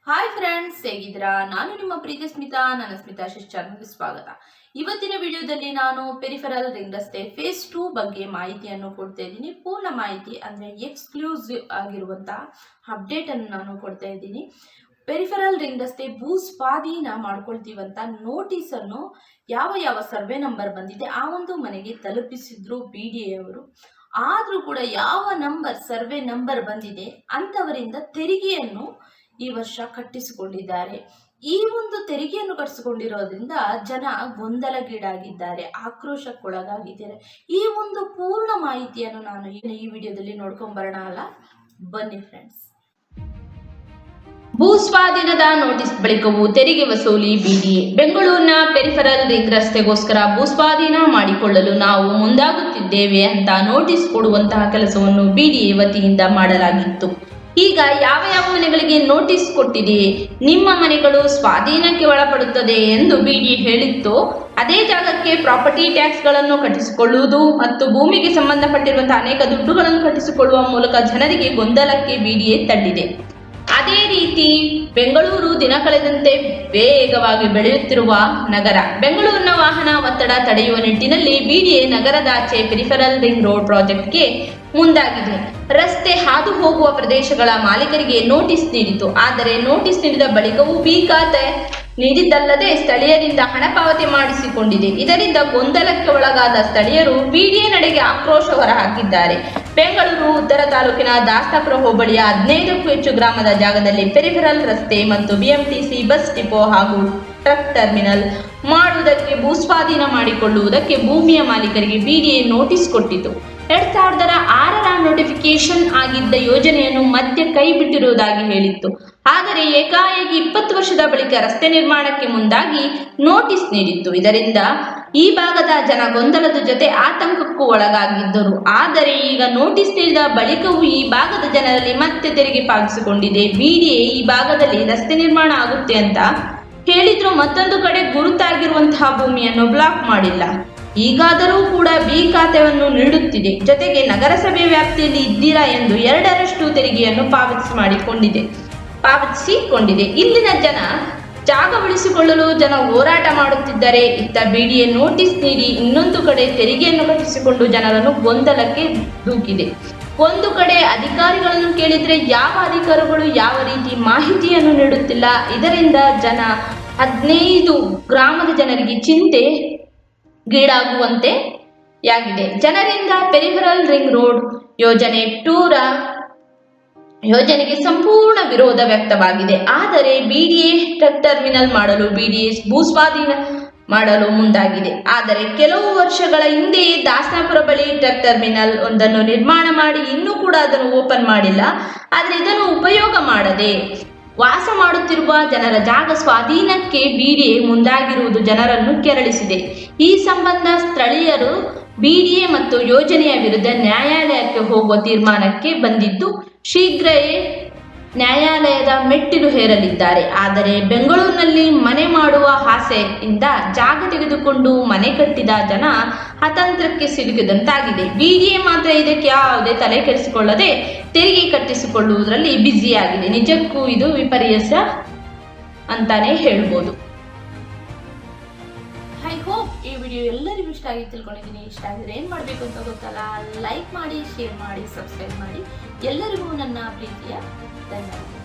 Hi friends, ಹೇಗಿದ್ದೀರಾ? ನಾನು ನಿಮ್ಮ ಪ್ರೀತಿ ಸ್ಮಿತಾ. ನನ್ನ ಸ್ಮಿತಾ ಚಾನಲ್ಗೆ ಸ್ವಾಗತ. ಇವತ್ತಿನ ವಿಡಿಯೋದಲ್ಲಿ ನಾನು ಪೆರಿಫೆರಲ್ ರಿಂಗ್ ರಸ್ತೆ ಫೇಸ್ 2 ಬಗ್ಗೆ ಮಾಹಿತಿಯನ್ನು ಕೊಡ್ತಾ ಇದ್ದೀನಿ. ಪೂರ್ಣ ಮಾಹಿತಿ ಅಂದರೆ ಎಕ್ಸ್ಕ್ಲೂಸಿವ್ ಆಗಿರುವಂತಹ ಅಪ್ಡೇಟ್ ಅನ್ನು ನಾನು ಕೊಡ್ತಾ ಇದ್ದೀನಿ. ಪೆರಿಫೆರಲ್ ರಿಂಗ್ ರಸ್ತೆ ಭೂ ಸ್ವಾಧೀನ ಮಾಡ್ಕೊಳ್ತೀವಂತ ನೋಟಿಸ್ ಅನ್ನು ಯಾವ ಸರ್ವೆ ನಂಬರ್ ಬಂದಿದೆ ಆ ಒಂದು ಮನೆಗೆ ತಲುಪಿಸಿದ್ರು BDA ಅವರು. ಆದರೂ ಕೂಡ ಯಾವ ಸರ್ವೆ ನಂಬರ್ ಬಂದಿದೆ ಅಂತವರಿಂದ ತೆರಿಗೆಯನ್ನು ಈ ವರ್ಷ ಕಟ್ಟಿಸಿಕೊಂಡಿದ್ದಾರೆ. ಈ ಒಂದು ತೆರಿಗೆಯನ್ನು ಕಟ್ಟಿಸಿಕೊಂಡಿರೋದ್ರಿಂದ ಜನ ಗೊಂದಲಗೀಡಾಗಿದ್ದಾರೆ, ಆಕ್ರೋಶಕ್ಕೊಳಗಾಗಿದ್ದಾರೆ. ಈ ಒಂದು ಪೂರ್ಣ ಮಾಹಿತಿಯನ್ನು ನಾನು ಈ ವಿಡಿಯೋದಲ್ಲಿ ನೋಡ್ಕೊಂಡ್ ಬರೋಣ ಅಲ್ಲ, ಬನ್ನಿ ಫ್ರೆಂಡ್ಸ್. ಭೂ ಸ್ವಾಧೀನದ ನೋಟಿಸ್ ಬಳಿಕವೂ ತೆರಿಗೆ ವಸೂಲಿ BDA. ಬೆಂಗಳೂರಿನ ಪೆರಿಫೆರಲ್ ರಿಂಗ್ ರಸ್ತೆಗೋಸ್ಕರ ಭೂಸ್ವಾಧೀನ ಮಾಡಿಕೊಳ್ಳಲು ನಾವು ಮುಂದಾಗುತ್ತಿದ್ದೇವೆ ಅಂತ ನೋಟಿಸ್ ಕೊಡುವಂತಹ ಕೆಲಸವನ್ನು BDA ವತಿಯಿಂದ ಮಾಡಲಾಗಿತ್ತು. ಈಗ ಯಾವ ಮನೆಗಳಿಗೆ ನೋಟಿಸ್ ಕೊಟ್ಟಿದೆ, ನಿಮ್ಮ ಮನೆಗಳು ಸ್ವಾಧೀನಕ್ಕೆ ಒಳಪಡುತ್ತದೆ ಎಂದು BDA ಹೇಳಿತ್ತು, ಅದೇ ಜಾಗಕ್ಕೆ ಪ್ರಾಪರ್ಟಿ ಟ್ಯಾಕ್ಸ್ಗಳನ್ನು ಕಟ್ಟಿಸಿಕೊಳ್ಳುವುದು ಮತ್ತು ಭೂಮಿಗೆ ಸಂಬಂಧಪಟ್ಟಿರುವಂತಹ ಅನೇಕ ದುಡ್ಡುಗಳನ್ನು ಕಟ್ಟಿಸಿಕೊಳ್ಳುವ ಮೂಲಕ ಜನರಿಗೆ ಗೊಂದಲಕ್ಕೆ BDA ತಳ್ಳಿದೆ. ಅದೇ ರೀತಿ ಬೆಂಗಳೂರು ದಿನ ಕಳೆದಂತೆ ವೇಗವಾಗಿ ಬೆಳೆಯುತ್ತಿರುವ ನಗರ. ಬೆಂಗಳೂರಿನ ವಾಹನ ಒತ್ತಡ ತಡೆಯುವ ನಿಟ್ಟಿನಲ್ಲಿ BDA ನಗರದಾಚೆ ಪೆರಿಫೆರಲ್ ರಿಂಗ್ ರೋಡ್ ಪ್ರಾಜೆಕ್ಟ್ಗೆ ಮುಂದಾಗಿದೆ. ರಸ್ತೆ ಹಾದು ಹೋಗುವ ಪ್ರದೇಶಗಳ ಮಾಲೀಕರಿಗೆ ನೋಟಿಸ್ ನೀಡಿತು. ಆದರೆ ನೋಟಿಸ್ ನೀಡಿದ ಬಳಿಕವೂ ಬಿ ಖಾತೆ ನೀಡಿದ್ದಲ್ಲದೆ ಸ್ಥಳೀಯರಿಂದ ಹಣ ಪಾವತಿ ಮಾಡಿಸಿಕೊಂಡಿದೆ. ಇದರಿಂದ ಗೊಂದಲಕ್ಕೆ ಒಳಗಾದ ಸ್ಥಳೀಯರು BDA ನಡೆಗೆ ಆಕ್ರೋಶ ಹೊರಹಾಕಿದ್ದಾರೆ. ಬೆಂಗಳೂರು ಉತ್ತರ ತಾಲೂಕಿನ ದಾಸ್ತಾಪುರ ಹೋಬಳಿಯ 15ಕ್ಕೂ ಹೆಚ್ಚು ಗ್ರಾಮದ ಜಾಗದಲ್ಲಿ ಪೆರಿಫೆರಲ್ ರಸ್ತೆ ಮತ್ತು BMTC ಬಸ್ ಡಿಪೋ ಹಾಗೂ ಟ್ರಕ್ ಟರ್ಮಿನಲ್ ಮಾಡುವುದಕ್ಕೆ ಭೂಸ್ವಾಧೀನ ಮಾಡಿಕೊಳ್ಳುವುದಕ್ಕೆ ಭೂಮಿಯ ಮಾಲೀಕರಿಗೆ BDA ನೋಟಿಸ್ ಕೊಟ್ಟಿತು. 2006ರ ನೋಟಿಫಿಕೇಶನ್ ಆಗಿದ್ದ ಯೋಜನೆಯನ್ನು ಮಧ್ಯೆ ಕೈ ಬಿಟ್ಟಿರುವುದಾಗಿ ಹೇಳಿತ್ತು. ಆದರೆ ಏಕಾಏಕಿ 20 ವರ್ಷದ ಬಳಿಕ ರಸ್ತೆ ನಿರ್ಮಾಣಕ್ಕೆ ಮುಂದಾಗಿ ನೋಟಿಸ್ ನೀಡಿತ್ತು. ಇದರಿಂದ ಈ ಭಾಗದ ಜನ ಗೊಂದಲದ ಜೊತೆ ಆತಂಕಕ್ಕೂ ಒಳಗಾಗಿದ್ದರು. ಆದರೆ ಈಗ ನೋಟಿಸ್ ನೀಡಿದ ಬಳಿಕವೂ ಈ ಭಾಗದ ಜನರಲ್ಲಿ ಮತ್ತೆ ತೆರಿಗೆ ಪಾವತಿಸಿಕೊಂಡಿದೆ. BDA ಈ ಭಾಗದಲ್ಲಿ ರಸ್ತೆ ನಿರ್ಮಾಣ ಆಗುತ್ತೆ ಅಂತ ಹೇಳಿದ್ರು, ಮತ್ತೊಂದು ಕಡೆ ಗುರುತಾಗಿರುವಂತಹ ಭೂಮಿಯನ್ನು ಬ್ಲಾಕ್ ಮಾಡಿಲ್ಲ. ಈಗಾದರೂ ಕೂಡ ಬಿ ಖಾತೆಯನ್ನು ನೀಡುತ್ತಿದೆ. ಜೊತೆಗೆ ನಗರಸಭೆ ವ್ಯಾಪ್ತಿಯಲ್ಲಿ ಇದ್ದೀರಾ ಎಂದು 2ರಷ್ಟು ತೆರಿಗೆಯನ್ನು ಪಾವತಿಸಿಕೊಂಡಿದೆ. ಇಲ್ಲಿನ ಜನ ಜಾಗ ಉಳಿಸಿಕೊಳ್ಳಲು ಹೋರಾಟ ಮಾಡುತ್ತಿದ್ದರೆ, ಇತ್ತ BDA ನೋಟಿಸ್ ನೀಡಿ ಇನ್ನೊಂದು ಕಡೆ ತೆರಿಗೆಯನ್ನು ಕಟ್ಟಿಸಿಕೊಂಡು ಜನರನ್ನು ಗೊಂದಲಕ್ಕೆ ದೂಕಿದೆ. ಒಂದು ಕಡೆ ಅಧಿಕಾರಿಗಳನ್ನು ಕೇಳಿದ್ರೆ ಯಾವ ಅಧಿಕಾರಿಗಳು ಯಾವ ರೀತಿ ಮಾಹಿತಿಯನ್ನು ನೀಡುತ್ತಿಲ್ಲ. ಇದರಿಂದ 15 ಗ್ರಾಮದ ಜನರಿಗೆ ಚಿಂತೆ ಗೀಡಾಗುವಂತೆಯಾಗಿದೆ. ಜನರಿಂದ ಪೆರಿಫೆರಲ್ ರಿಂಗ್ ರೋಡ್ ಯೋಜನೆ 2ರ ಯೋಜನೆಗೆ ಸಂಪೂರ್ಣ ವಿರೋಧ ವ್ಯಕ್ತವಾಗಿದೆ. ಆದರೆ BDA ಟ್ರಕ್ ಟರ್ಮಿನಲ್ ಮಾಡಲು BDA ಭೂಸ್ವಾಧೀನ ಮಾಡಲು ಮುಂದಾಗಿದೆ. ಆದರೆ ಕೆಲವು ವರ್ಷಗಳ ಹಿಂದೆಯೇ ದಾಸ್ತಾಪುರ ಬಳಿ ಟ್ರಕ್ ಟರ್ಮಿನಲ್ ಒಂದನ್ನು ನಿರ್ಮಾಣ ಮಾಡಿ ಇನ್ನೂ ಕೂಡ ಅದನ್ನು ಓಪನ್ ಮಾಡಿಲ್ಲ. ಆದರೆ ಇದನ್ನು ಉಪಯೋಗ ಮಾಡದೆ ವಾಸ ಮಾಡುತ್ತಿರುವ ಜನರ ಜಾಗ ಸ್ವಾಧೀನಕ್ಕೆ BDA ಮುಂದಾಗಿರುವುದು ಜನರನ್ನು ಕೆರಳಿಸಿದೆ. ಈ ಸಂಬಂಧ ಸ್ಥಳೀಯರು BDA ಮತ್ತು ಯೋಜನೆಯ ವಿರುದ್ಧ ನ್ಯಾಯಾಲಯಕ್ಕೆ ಹೋಗುವ ತೀರ್ಮಾನಕ್ಕೆ ಬಂದಿದ್ದು, ಶೀಘ್ರವೇ ನ್ಯಾಯಾಲಯದ ಮೆಟ್ಟಿಲು ಹೇರಲಿದ್ದಾರೆ. ಆದರೆ ಬೆಂಗಳೂರಿನಲ್ಲಿ ಮನೆ ಮಾಡುವ ಆಸೆಯಿಂದ ಜಾಗ ತೆಗೆದುಕೊಂಡು ಮನೆ ಕಟ್ಟಿದ ಜನ ಅತಂತ್ರಕ್ಕೆ ಸಿಲುಕಿದಂತಾಗಿದೆ. BDA ಮಾತ್ರ ಇದಕ್ಕೆ ಯಾವುದೇ ತಲೆ ಕೆಡಿಸಿಕೊಳ್ಳದೆ ತೆರಿಗೆ ಕಟ್ಟಿಸಿಕೊಳ್ಳುವುದರಲ್ಲಿ ಬ್ಯುಸಿಯಾಗಿದೆ. ನಿಜಕ್ಕೂ ಇದು ವಿಪರ್ಯಾಸ ಅಂತಾನೆ ಹೇಳ್ಬೋದು. ಐ ಹೋಪ್ ಈ ವಿಡಿಯೋ ಎಲ್ಲರಿಗೂ ಇಷ್ಟ ಆಗಿ ತಿಳ್ಕೊಂಡಿದ್ದೀನಿ. ಇಷ್ಟ ಆಗಿದ್ರೆ ಏನು ಮಾಡಬೇಕು ಅಂತ ಗೊತ್ತಲ್ಲ, ಲೈಕ್ ಮಾಡಿ, ಶೇರ್ ಮಾಡಿ, ಸಬ್ಸ್ಕ್ರೈಬ್ ಮಾಡಿ. ಎಲ್ಲರಿಗೂ ನನ್ನ ಪ್ರೀತಿಯ ಧನ್ಯವಾದ.